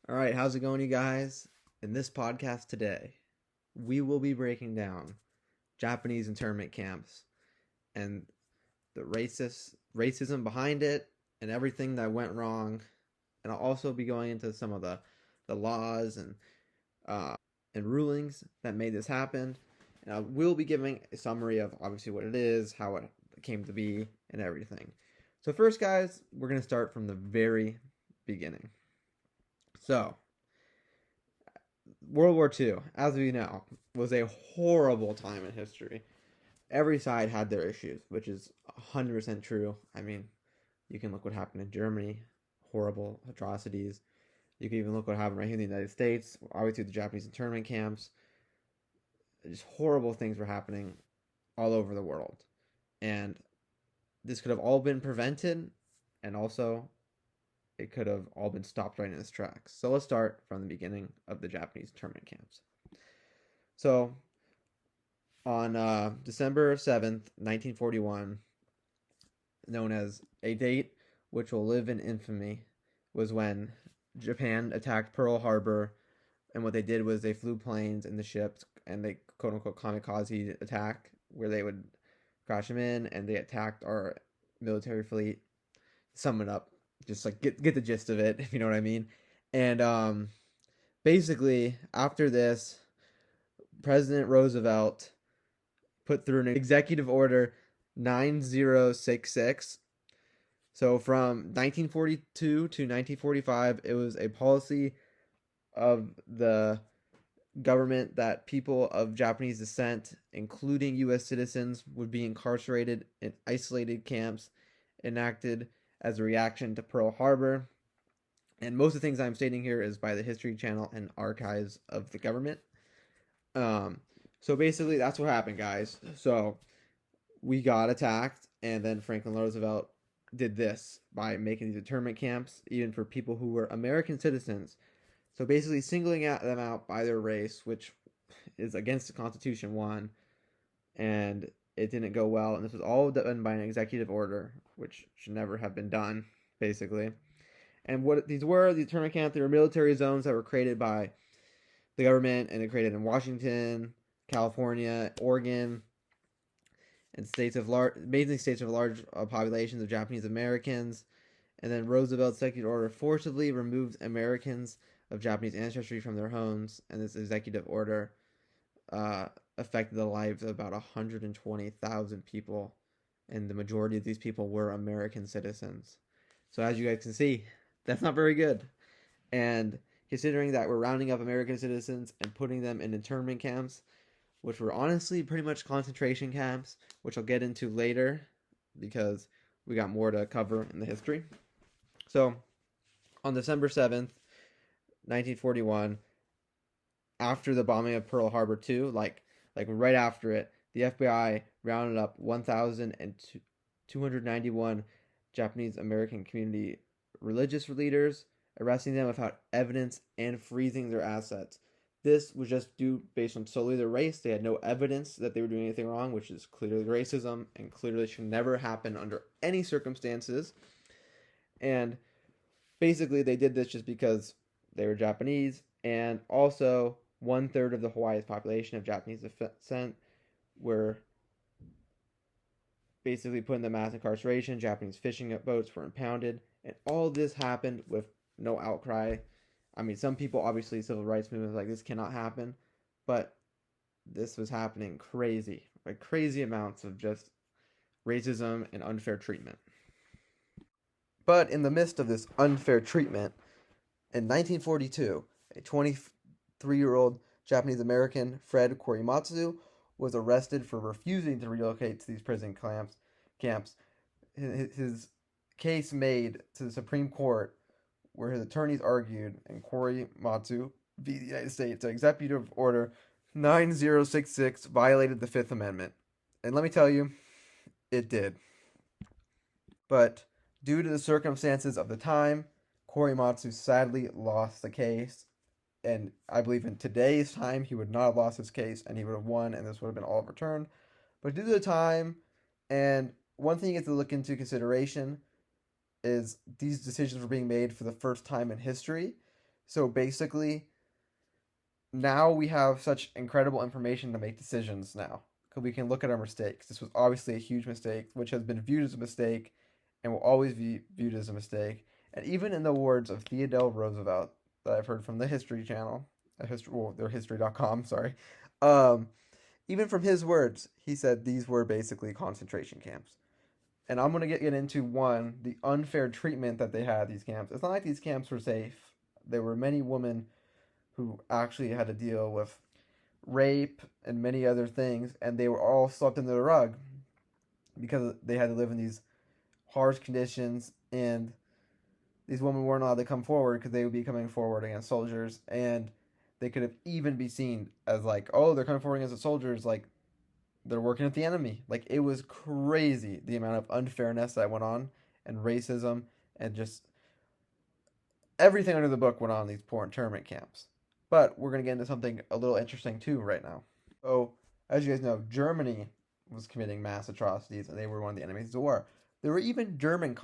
All right, how's it going, you guys? In this podcast today, we will be breaking down Japanese internment camps and the racism behind it and everything that went wrong. And I'll also be going into some of the laws uh, and rulings that made this happen. And I will be giving a summary of obviously what it is, how it came to be, and everything. So first, guys, we're gonna start from the very beginning. So World War II, as we know, was a horrible time in history. Every side had their issues, which is 100% true. I mean, you can look what happened in Germany, horrible atrocities. You can even look what happened right here in the United States, obviously the Japanese internment camps. Just horrible things were happening all over the world. And this could have all been prevented, and also it could have all been stopped right in its tracks. So let's start from the beginning of the Japanese internment camps. So on December 7th, 1941, known as a date which will live in infamy, was when Japan attacked Pearl Harbor. And what they did was they flew planes and the ships and they quote unquote kamikaze attack where they would crash them in and they attacked our military fleet. Sum it up, just like get the gist of it, if you know what I mean. And basically, after this, President Roosevelt put through an executive order 9066. So from 1942 to 1945, it was a policy of the government that people of Japanese descent, including U.S. citizens, would be incarcerated in isolated camps enacted as a reaction to Pearl Harbor. And most of the things I'm stating here is by the History Channel and archives of the government. So basically, that's what happened, guys. So we got attacked, and then Franklin Roosevelt did this by making these internment camps, even for people who were American citizens. So basically, singling them out by their race, which is against the Constitution, one, and it didn't go well. And this was all done by an executive order, which should never have been done, basically. And what these were, the internment camps, they were military zones that were created by the government, and it created in Washington, California, Oregon, and amazing states of large populations of Japanese Americans. And then Roosevelt's executive order forcibly removed Americans of Japanese ancestry from their homes, and this executive order affected the lives of about 120,000 people, and the majority of these people were American citizens. So as you guys can see, that's not very good. And considering that we're rounding up American citizens and putting them in internment camps, which were honestly pretty much concentration camps, which I'll get into later because we got more to cover in the history. So, on December 7th, 1941, after the bombing of Pearl Harbor 2, like right after it, the FBI rounded up 1,291 Japanese American community religious leaders, arresting them without evidence and freezing their assets. This was just due based on solely their race. They had no evidence that they were doing anything wrong, which is clearly racism and clearly should never happen under any circumstances. And basically, they did this just because they were Japanese, and also 1/3 of the Hawaii's population of Japanese descent were basically put into mass incarceration. Japanese fishing boats were impounded, and all this happened with no outcry. I mean, some people, obviously, civil rights movements like this cannot happen, but this was happening crazy amounts of just racism and unfair treatment. But in the midst of this unfair treatment, in 1942, a 23-year-old Japanese American, Fred Korimatsu, was arrested for refusing to relocate to these prison camps. His case made to the Supreme Court, where his attorneys argued, and Korimatsu v. the United States, Executive Order 9066 violated the Fifth Amendment. And let me tell you, it did. But due to the circumstances of the time, Korimatsu sadly lost the case. And I believe in today's time, he would not have lost his case and he would have won and this would have been all overturned. But due to the time, and one thing you have to look into consideration is these decisions were being made for the first time in history. So basically, now we have such incredible information to make decisions now. Because we can look at our mistakes. This was obviously a huge mistake, which has been viewed as a mistake and will always be viewed as a mistake. And even in the words of Theodore Roosevelt, that I've heard from the History Channel, their history.com, sorry. Um, Even from his words, he said these were basically concentration camps. And I'm going to get into one, the unfair treatment that they had at these camps. It's not like these camps were safe. There were many women who actually had to deal with rape and many other things, and they were all swept under the rug because they had to live in these harsh conditions, and these women weren't allowed to come forward because they would be coming forward against soldiers, and they could have even be seen as like, oh, they're coming forward against the soldiers, like they're working with the enemy. Like it was crazy the amount of unfairness that went on, and racism, and just everything under the book went on in these poor internment camps. But we're gonna get into something a little interesting too right now. So, as you guys know, Germany was committing mass atrocities, and they were one of the enemies of the war. There were even German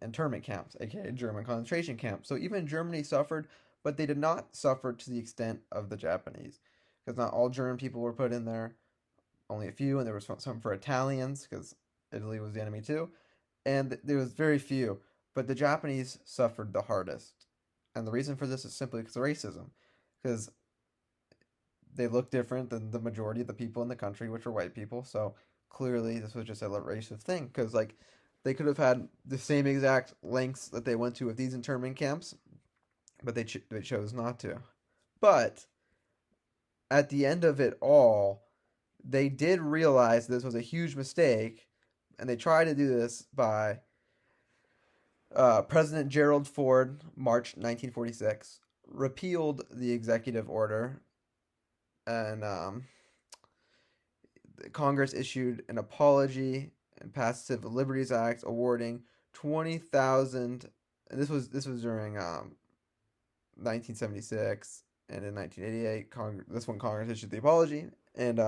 internment camps, aka German concentration camps. So even Germany suffered, but they did not suffer to the extent of the Japanese, because not all German people were put in there, only a few, and there was some for Italians, because Italy was the enemy too, and there was very few. But the Japanese suffered the hardest, and the reason for this is simply because of racism, because they look different than the majority of the people in the country, which were white people. So clearly, this was just a racist thing. Because like they could have had the same exact lengths that they went to with these internment camps, but they chose not to. But at the end of it all, they did realize this was a huge mistake, and they tried to do this by President Gerald Ford, March 1946, repealed the executive order, and Congress issued an apology and passed Civil Liberties Act awarding 20,000. And this was during 1976, and in 1988, this one Congress issued the apology, and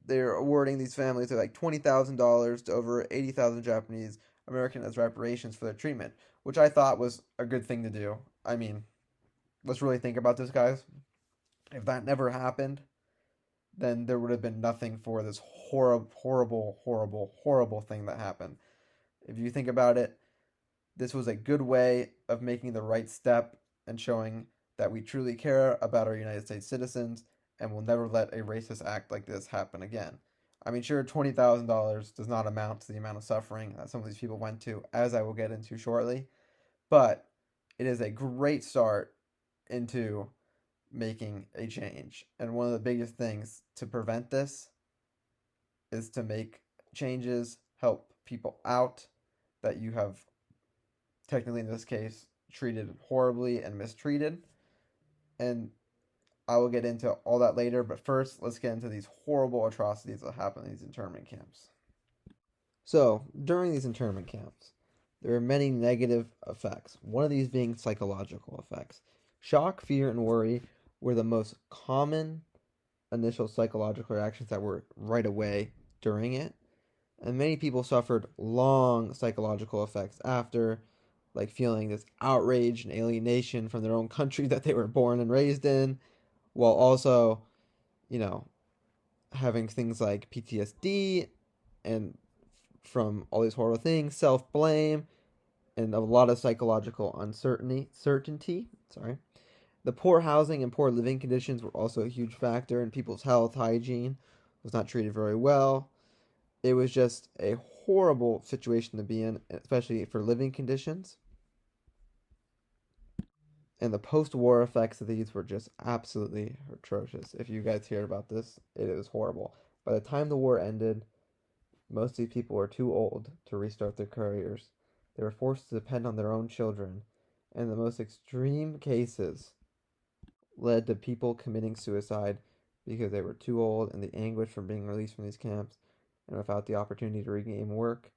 they're awarding these families like $20,000 to over 80,000 Japanese American as reparations for their treatment, which I thought was a good thing to do. I mean, let's really think about this, guys. If that never happened, then there would have been nothing for this horrible, horrible, horrible, horrible thing that happened. If you think about it, this was a good way of making the right step and showing that we truly care about our United States citizens and will never let a racist act like this happen again. I mean, sure, $20,000 does not amount to the amount of suffering that some of these people went to, as I will get into shortly, but it is a great start into making a change. And one of the biggest things to prevent this is to make changes, help people out that you have technically in this case treated horribly and mistreated. And I will get into all that later, but first let's get into these horrible atrocities that happen in these internment camps. So, during these internment camps, there are many negative effects, one of these being psychological effects. Shock, fear, and worry were the most common initial psychological reactions that were right away during it. And many people suffered long psychological effects after, like feeling this outrage and alienation from their own country that they were born and raised in, while also, you know, having things like PTSD and from all these horrible things, self blame, and a lot of psychological certainty. Sorry. The poor housing and poor living conditions were also a huge factor, and people's health hygiene was not treated very well. It was just a horrible situation to be in, especially for living conditions. And the post-war effects of these were just absolutely atrocious. If you guys hear about this, it was horrible. By the time the war ended, most of these people were too old to restart their careers. They were forced to depend on their own children, and the most extreme cases led to people committing suicide because they were too old, and the anguish from being released from these camps and without the opportunity to regain work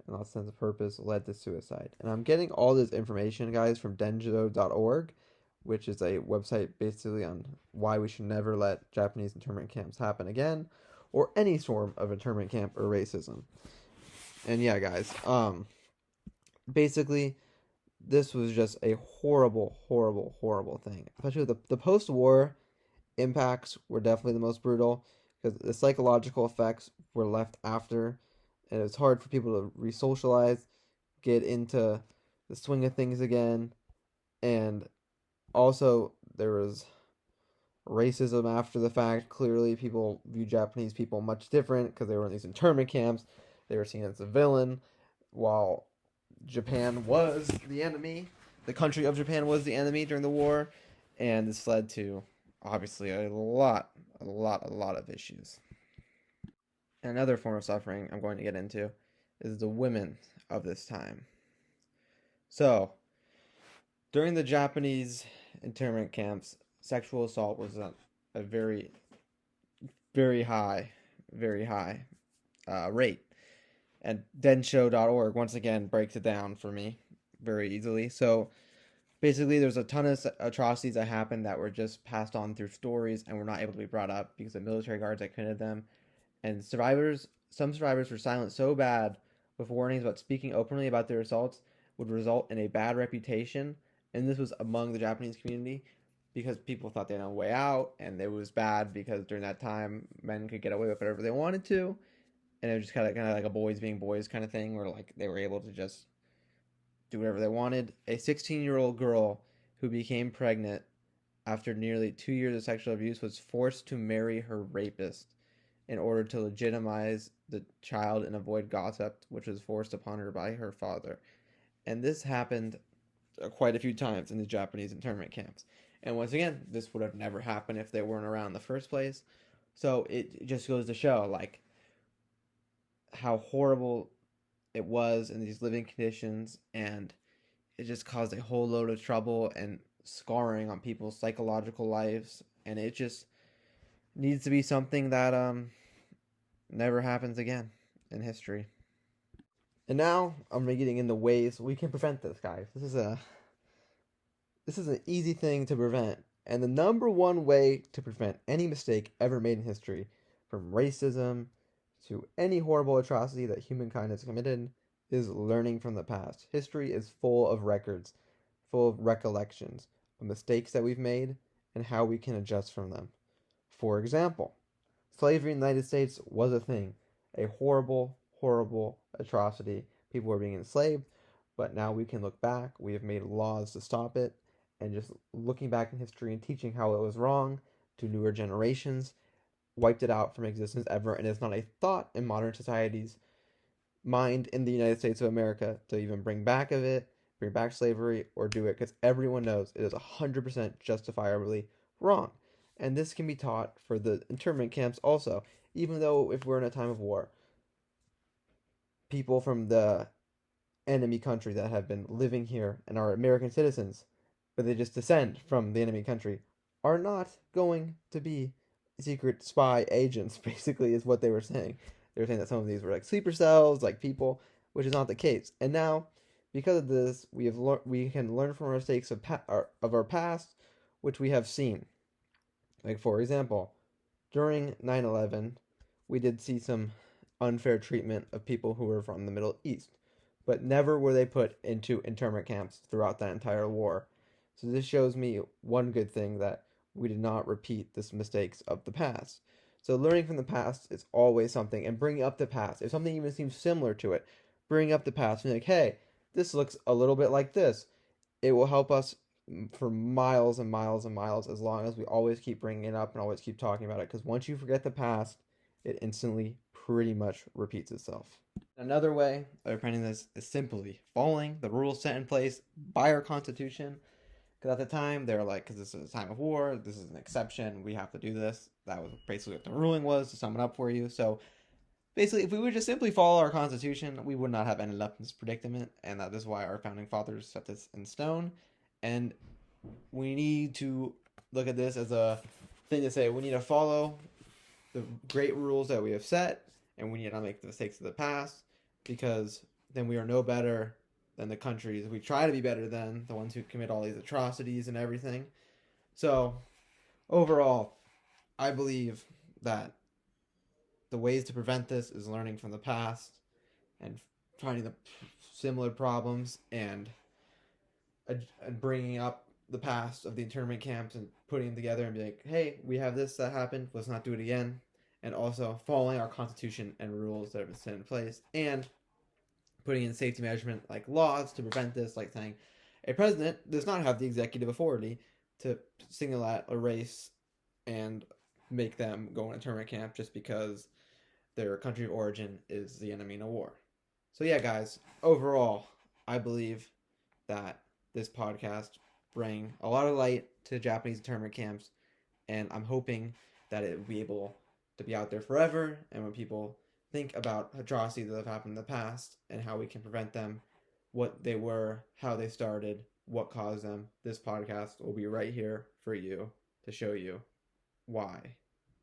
and lost sense of purpose led to suicide. And I'm getting all this information, guys, from denjo.org, which is a website basically on why we should never let Japanese internment camps happen again, or any form of internment camp or racism. And yeah, guys, basically this was just a horrible, horrible, horrible thing. Especially the post-war impacts were definitely the most brutal because the psychological effects were left after, and it's hard for people to re-socialize, get into the swing of things again, and also there was racism after the fact. Clearly, people view Japanese people much different because they were in these internment camps. They were seen as a villain, while Japan was the enemy. The country of Japan was the enemy during the war, and this led to obviously a lot of issues. Another form of suffering I'm going to get into is the women of this time. So, during the Japanese internment camps, sexual assault was a very, very high rate. And densho.org once again breaks it down for me very easily. So, basically, there's a ton of atrocities that happened that were just passed on through stories and were not able to be brought up because the military guards that committed them. And some survivors were silent so bad with warnings about speaking openly about their assaults would result in a bad reputation. And this was among the Japanese community because people thought they had a way out, and it was bad because during that time men could get away with whatever they wanted to, and it was just kind of like a boys being boys kind of thing, where like they were able to just do whatever they wanted. A 16-year-old girl who became pregnant after nearly 2 years of sexual abuse was forced to marry her rapist in order to legitimize the child and avoid gossip, which was forced upon her by her father. And this happened quite a few times in the Japanese internment camps. And once again, this would have never happened if they weren't around in the first place. So it just goes to show, like, how horrible it was in these living conditions, and it just caused a whole load of trouble and scarring on people's psychological lives, and it just needs to be something that never happens again in history. And now I'm getting into ways we can prevent this, guys. This is an easy thing to prevent, and the number one way to prevent any mistake ever made in history, from racism to any horrible atrocity that humankind has committed, is learning from the past. History is full of records, full of recollections of mistakes that we've made and how we can adjust from them. For example, slavery in the United States was a thing, a horrible, horrible atrocity. People were being enslaved, but now we can look back. We have made laws to stop it, and just looking back in history and teaching how it was wrong to newer generations wiped it out from existence ever, and it's not a thought in modern society's mind in the United States of America to even bring back slavery, or do it, because everyone knows it is 100% justifiably wrong. And this can be taught for the internment camps also, even though if we're in a time of war, people from the enemy country that have been living here and are American citizens, but they just descend from the enemy country, are not going to be secret spy agents, basically, is what they were saying. They were saying that some of these were like sleeper cells, like people, which is not the case. And now, because of this, we can learn from our mistakes of our past, which we have seen. Like, for example, during 9/11, we did see some unfair treatment of people who were from the Middle East, but never were they put into internment camps throughout that entire war. So this shows me one good thing, that we did not repeat the mistakes of the past. So learning from the past is always something, and bringing up the past. If something even seems similar to it, bring up the past and be like, hey, this looks a little bit like this. It will help us for miles and miles and miles, as long as we always keep bringing it up and always keep talking about it. Because once you forget the past, it instantly pretty much repeats itself. Another way of preventing this is simply following the rules set in place by our Constitution. Because at the time, they were like, because this is a time of war, this is an exception, we have to do this. That was basically what the ruling was, to sum it up for you. So basically, if we would just simply follow our Constitution, we would not have ended up in this predicament. And that is why our founding fathers set this in stone. And we need to look at this as a thing to say, we need to follow the great rules that we have set, and we need to not make the mistakes of the past, because then we are no better than the countries we try to be better than, the ones who commit all these atrocities and everything. So, overall, I believe that the ways to prevent this is learning from the past and finding the similar problems and and bringing up the past of the internment camps and putting them together and be like, hey, we have this that happened. Let's not do it again. And also following our constitution and rules that have been set in place, and putting in safety management like laws to prevent this, like saying a president does not have the executive authority to single out a race and make them go in internment camp just because their country of origin is the enemy in a war. So yeah, guys, overall, I believe that this podcast bring a lot of light to Japanese internment camps, and I'm hoping that it will be able to be out there forever. And when people think about atrocities that have happened in the past and how we can prevent them, what they were, how they started, what caused them, this podcast will be right here for you to show you why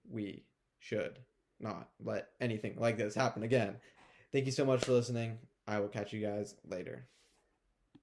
we should not let anything like this happen again. Thank you so much for listening. I will catch you guys later.